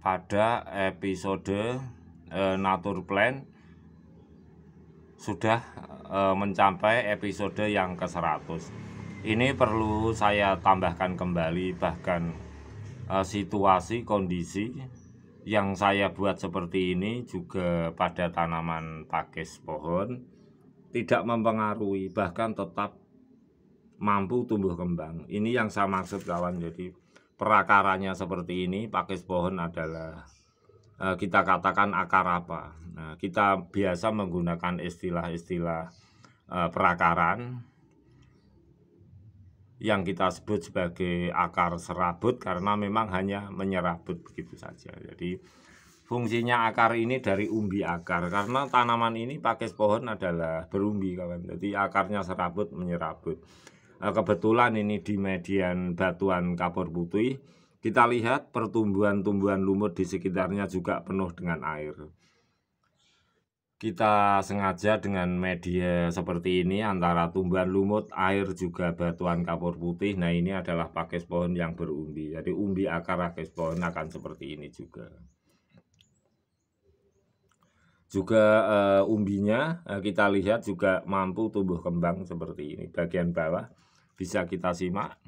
pada episode Nature Plant sudah mencapai episode yang ke-100. Ini perlu saya tambahkan kembali, bahkan situasi kondisi yang saya buat seperti ini juga pada tanaman pakis pohon tidak mempengaruhi, bahkan tetap mampu tumbuh kembang. Ini yang saya maksud kawan. Jadi perakarannya seperti ini, pakis pohon adalah kita katakan akar apa. Nah, kita biasa menggunakan istilah-istilah perakaran yang kita sebut sebagai akar serabut karena memang hanya menyerabut begitu saja. Jadi fungsinya akar ini dari umbi akar, karena tanaman ini pakis pohon adalah berumbi kawan. Jadi akarnya serabut menyerabut. Kebetulan ini di median batuan kapur putih, kita lihat pertumbuhan-tumbuhan lumut di sekitarnya juga penuh dengan air. Kita sengaja dengan media seperti ini antara tumbuhan lumut, air, juga batuan kapur putih. Nah, ini adalah pakis pohon yang berumbi. Jadi umbi akar pakis pohon akan seperti ini juga. Umbinya kita lihat juga mampu tumbuh kembang seperti ini. Bagian bawah bisa kita simak.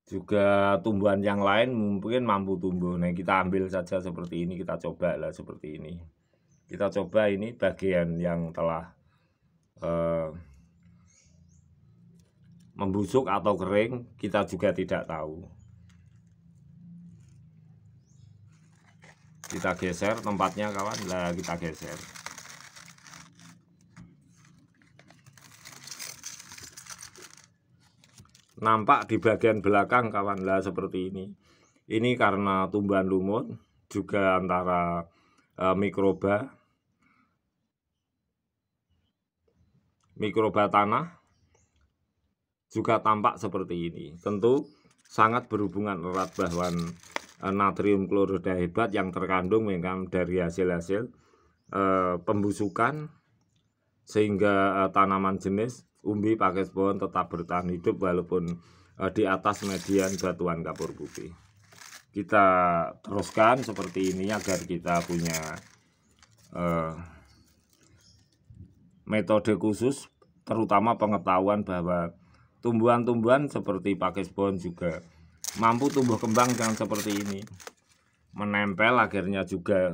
Juga tumbuhan yang lain mungkin mampu tumbuh. Nah, kita ambil saja seperti ini, kita coba lah seperti ini. Kita coba ini bagian yang telah membusuk atau kering, kita juga tidak tahu. Kita geser tempatnya kawan, lah kita geser. Nampak di bagian belakang kawan, lah seperti ini. Ini karena tumbuhan lumut, juga antara mikroba tanah juga tampak seperti ini. Tentu sangat berhubungan erat bahwa natrium klorida hebat yang terkandung memang dari hasil-hasil pembusukan, sehingga tanaman jenis umbi pakis pohon tetap bertahan hidup walaupun di atas median batuan kapur putih. Kita teruskan seperti ini agar kita punya metode khusus, terutama pengetahuan bahwa tumbuhan-tumbuhan seperti pakis pohon juga mampu tumbuh kembang dengan seperti ini, menempel, akhirnya juga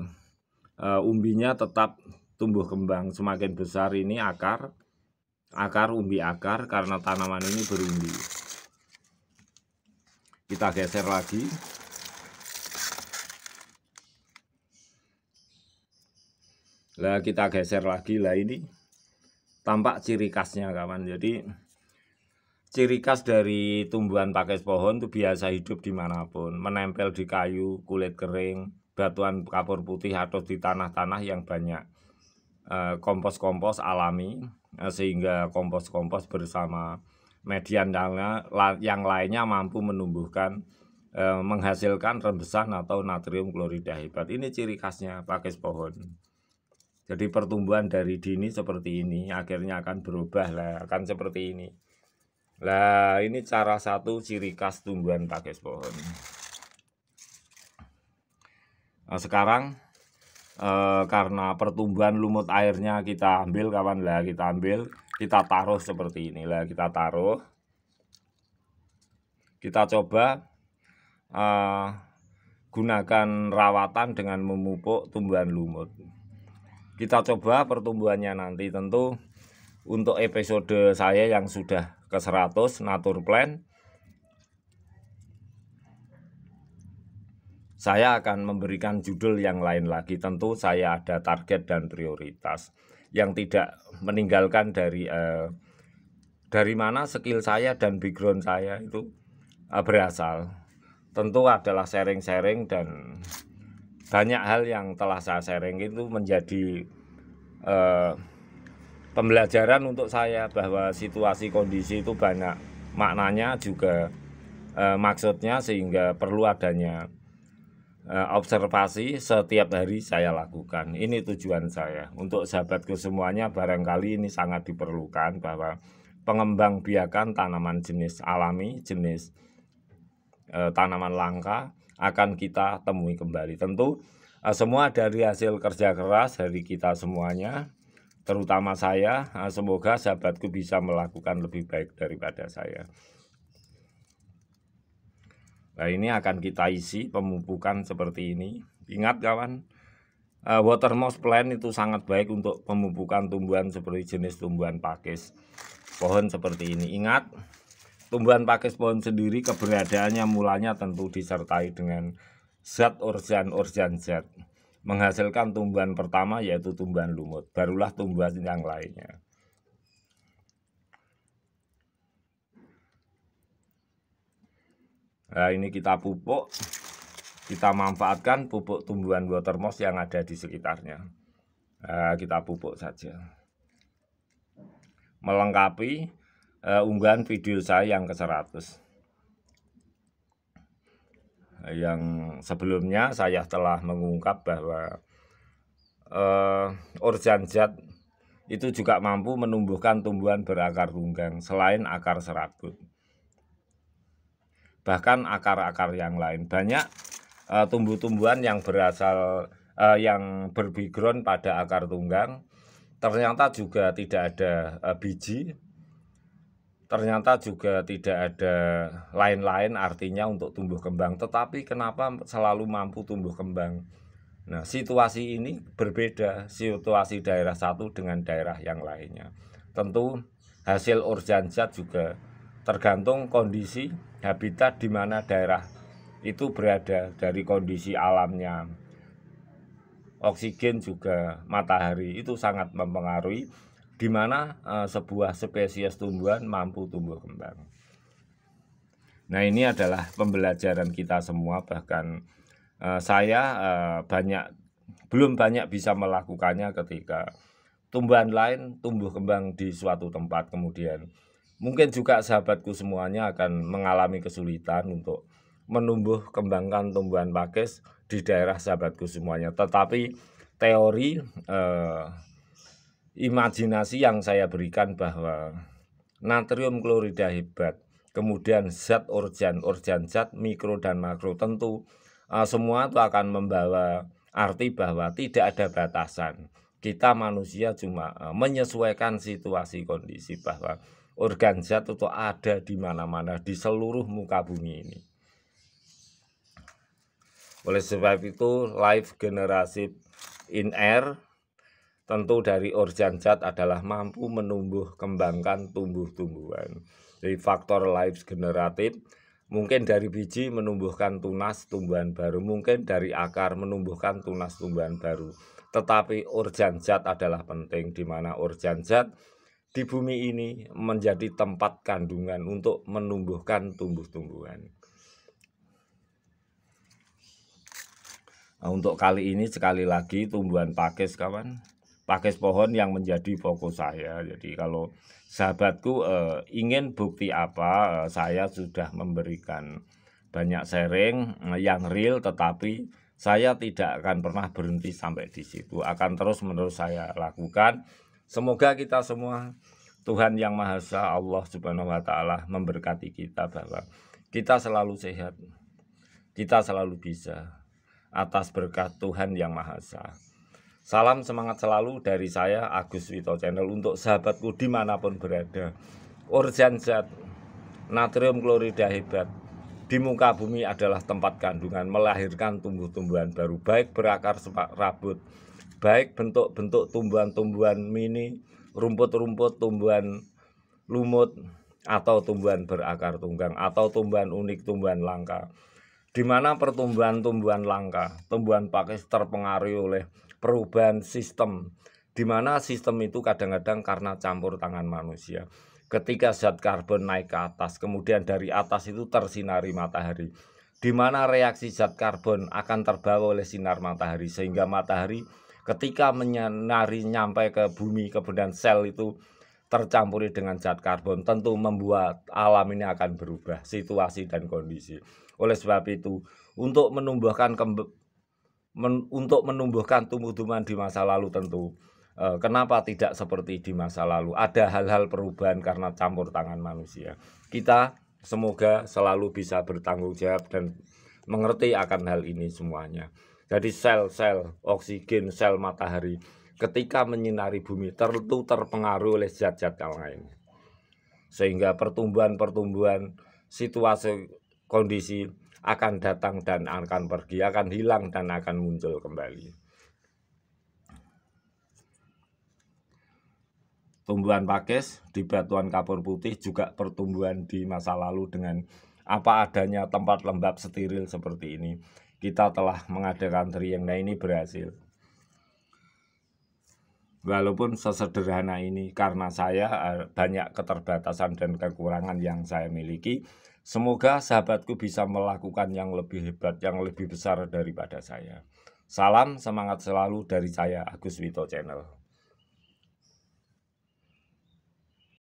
umbinya tetap tumbuh kembang. Semakin besar ini akar umbi akar karena tanaman ini berumbi. Kita geser lagi. Lah kita geser lagi, lah ini tampak ciri khasnya kawan. Jadi ciri khas dari tumbuhan pakis pohon itu biasa hidup dimanapun, menempel di kayu, kulit kering, batuan kapur putih, atau di tanah-tanah yang banyak kompos-kompos alami, sehingga kompos-kompos bersama median yang lainnya mampu menumbuhkan menghasilkan rembesan atau natrium klorida hebat. Ini ciri khasnya pakis pohon. Jadi pertumbuhan dari dini seperti ini, akhirnya akan berubah lah, akan seperti ini. Nah, ini cara satu ciri khas tumbuhan pakis pohon. Nah, sekarang karena pertumbuhan lumut airnya kita ambil kawan, lah kita ambil, kita taruh seperti ini, lah kita taruh. Kita coba gunakan rawatan dengan memupuk tumbuhan lumut. Kita coba pertumbuhannya nanti. Tentu untuk episode saya yang sudah ke-100 Nature Plant, saya akan memberikan judul yang lain lagi. Tentu saya ada target dan prioritas yang tidak meninggalkan dari mana skill saya dan background saya itu berasal. Tentu adalah sharing-sharing, dan banyak hal yang telah saya sharing itu menjadi pembelajaran untuk saya, bahwa situasi kondisi itu banyak maknanya juga maksudnya, sehingga perlu adanya observasi setiap hari saya lakukan. Ini tujuan saya. Untuk sahabatku semuanya, barangkali ini sangat diperlukan, bahwa pengembang biakan tanaman jenis alami, jenis tanaman langka akan kita temui kembali. Tentu semua dari hasil kerja keras dari kita semuanya, terutama saya. Semoga sahabatku bisa melakukan lebih baik daripada saya. Nah, ini akan kita isi pemupukan seperti ini. Ingat kawan, water mouse plant itu sangat baik untuk pemupukan tumbuhan seperti jenis tumbuhan pakis pohon seperti ini. Ingat, tumbuhan pakis pohon sendiri keberadaannya mulanya tentu disertai dengan zat organ zat, menghasilkan tumbuhan pertama yaitu tumbuhan lumut, barulah tumbuhan yang lainnya. Nah, ini kita pupuk, kita manfaatkan pupuk tumbuhan water mouse yang ada di sekitarnya. Nah, kita pupuk saja. Melengkapi unggahan video saya yang ke-100. Yang sebelumnya saya telah mengungkap bahwa organ zat itu juga mampu menumbuhkan tumbuhan berakar tunggang selain akar serabut. Bahkan akar-akar yang lain. Banyak tumbuh-tumbuhan yang berasal yang berbackground pada akar tunggang ternyata juga tidak ada biji, ternyata juga tidak ada lain-lain artinya untuk tumbuh kembang, tetapi kenapa selalu mampu tumbuh kembang? Nah, situasi ini berbeda, situasi daerah satu dengan daerah yang lainnya. Tentu hasil organ zat juga tergantung kondisi habitat di mana daerah itu berada, dari kondisi alamnya. Oksigen juga matahari itu sangat mempengaruhi di mana sebuah spesies tumbuhan mampu tumbuh kembang. Nah, ini adalah pembelajaran kita semua, bahkan saya belum banyak bisa melakukannya ketika tumbuhan lain tumbuh kembang di suatu tempat. Kemudian mungkin juga sahabatku semuanya akan mengalami kesulitan untuk menumbuh kembangkan tumbuhan pakis di daerah sahabatku semuanya. Tetapi teori imajinasi yang saya berikan bahwa natrium klorida hebat, kemudian zat organ zat mikro dan makro, tentu semua itu akan membawa arti bahwa tidak ada batasan. Kita manusia cuma menyesuaikan situasi kondisi bahwa organ zat itu ada di mana-mana di seluruh muka bumi ini. Oleh sebab itu, life generation in air tentu dari organ zat adalah mampu menumbuh kembangkan tumbuh-tumbuhan. Jadi faktor life generatif, mungkin dari biji menumbuhkan tunas tumbuhan baru, mungkin dari akar menumbuhkan tunas tumbuhan baru. Tetapi organ zat adalah penting, di mana organ zat di bumi ini menjadi tempat kandungan untuk menumbuhkan tumbuh-tumbuhan. Nah, untuk kali ini sekali lagi tumbuhan pakis kawan, pakis pohon yang menjadi fokus saya. Jadi kalau sahabatku ingin bukti apa, saya sudah memberikan banyak sharing yang real, tetapi saya tidak akan pernah berhenti sampai di situ, akan terus-menerus saya lakukan. Semoga kita semua, Tuhan Yang Maha Esa, Allah Subhanahu wa Ta'ala memberkati kita bahwa kita selalu sehat, kita selalu bisa, atas berkat Tuhan Yang Maha Esa. Salam semangat selalu dari saya, Agus Wito Channel, untuk sahabatku dimanapun berada. Organ zat, natrium klorida hebat, di muka bumi adalah tempat kandungan melahirkan tumbuh-tumbuhan baru, baik berakar rabut, baik bentuk-bentuk tumbuhan-tumbuhan mini, rumput-rumput, tumbuhan lumut, atau tumbuhan berakar tunggang, atau tumbuhan unik, tumbuhan langka. Di mana pertumbuhan-tumbuhan langka, tumbuhan pakis terpengaruhi oleh perubahan sistem, di mana sistem itu kadang-kadang karena campur tangan manusia. Ketika zat karbon naik ke atas, kemudian dari atas itu tersinari matahari, di mana reaksi zat karbon akan terbawa oleh sinar matahari, sehingga matahari ketika menyinari nyampe ke bumi, kemudian sel itu tercampuri dengan zat karbon, tentu membuat alam ini akan berubah situasi dan kondisi. Oleh sebab itu, untuk menumbuhkan tumbuh-tumbuhan di masa lalu, tentu kenapa tidak seperti di masa lalu? Ada hal-hal perubahan karena campur tangan manusia. Kita semoga selalu bisa bertanggung jawab dan mengerti akan hal ini semuanya. Jadi sel-sel oksigen, sel matahari ketika menyinari bumi tentu terpengaruh oleh zat-zat yang lain. Sehingga pertumbuhan-pertumbuhan, situasi, kondisi akan datang dan akan pergi, akan hilang dan akan muncul kembali. Tumbuhan pakis di batuan kapur putih juga pertumbuhan di masa lalu dengan apa adanya tempat lembab steril seperti ini. Kita telah mengadakan trieng, nah ini berhasil. Walaupun sesederhana ini, karena saya banyak keterbatasan dan kekurangan yang saya miliki, semoga sahabatku bisa melakukan yang lebih hebat, yang lebih besar daripada saya. Salam semangat selalu dari saya, Agus Wito Channel.